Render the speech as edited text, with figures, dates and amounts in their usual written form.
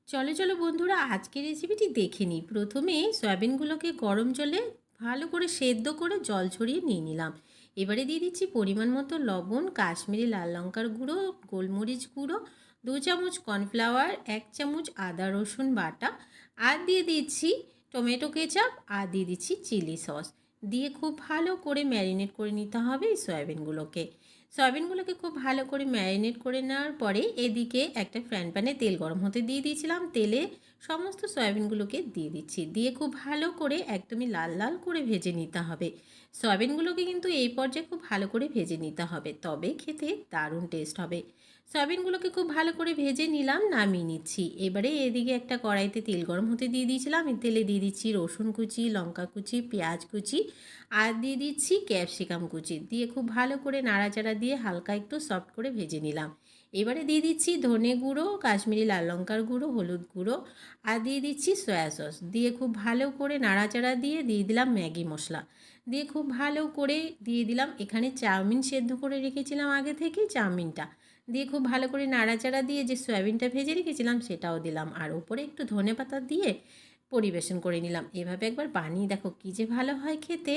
চলো চলো বন্ধুরা, আজকের রেসিপিটি দেখে নিই। প্রথমে সয়াবিনগুলোকে গরম জলে ভালো করে সেদ্ধ করে জল ছড়িয়ে নিয়ে নিলাম। এবারে দিয়ে দিচ্ছি পরিমাণ মতো লবণ, কাশ্মীরি লাল লঙ্কার গুঁড়ো, গোলমরিচ গুঁড়ো, 2 চামচ কর্নফ্লাওয়ার, 1 চামচ আদা রসুন বাটা, আর দিয়ে দিচ্ছি টমেটো কেচাপ, আর দিয়ে দিচ্ছি চিলি সস। দিয়ে খুব ভালো করে ম্যারিনেট করে নিতে হবে এই সয়াবিনগুলোকে খুব ভালো করে ম্যারিনেট করে নেওয়ার পরে এদিকে একটা ফ্রাইং প্যানে তেল গরম হতে দিয়ে দিয়েছিলাম। তেলে সমস্ত সয়াবিনগুলোকে দিয়ে দিচ্ছি, দিয়ে খুব ভালো করে একদমই লাল লাল করে ভেজে নিতে হবে। সয়াবিনগুলোকে কিন্তু এই পর্যায়ে খুব ভালো করে ভেজে নিতে হবে, তবে খেতে দারুণ টেস্ট হবে। সয়াবিনগুলোকে খুব ভালো করে ভেজে নিলাম, নামিয়ে নিচ্ছি। এবারে এদিকে একটা কড়াইতে তেল গরম হতে দিয়ে দিয়েছিলাম। এই তেলে দিয়ে দিচ্ছি রসুন কুচি, লঙ্কা কুচি, পেঁয়াজ কুচি, আর দিয়ে দিচ্ছি ক্যাপসিকাম কুচি। দিয়ে খুব ভালো করে নাড়াচাড়া দিয়ে হালকা একটু সফট করে ভেজে নিলাম। এবারে দিয়ে দিচ্ছি ধনে গুঁড়ো, কাশ্মীরি লাল লঙ্কার গুঁড়ো, হলুদ গুঁড়ো, আর দিয়ে দিচ্ছি সয়া সস। দিয়ে খুব ভালো করে নাড়াচাড়া দিয়ে দিয়ে দিলাম ম্যাগি মশলা। দিয়ে খুব ভালো করে দিয়ে দিলাম এখানে চাউমিন সেদ্ধ করে রেখেছিলাম আগে থেকে, চাউমিনটা দিয়ে খুব ভালো করে নাড়াচাড়া দিয়ে যে সয়াবিনটা ভেজে রেখেছিলাম সেটাও দিলাম, আর ওপরে একটু ধনেপাতা দিয়ে পরিবেশন করে নিলাম। এভাবে একবার বানিয়ে দেখো, কী যে ভালো হয় খেতে।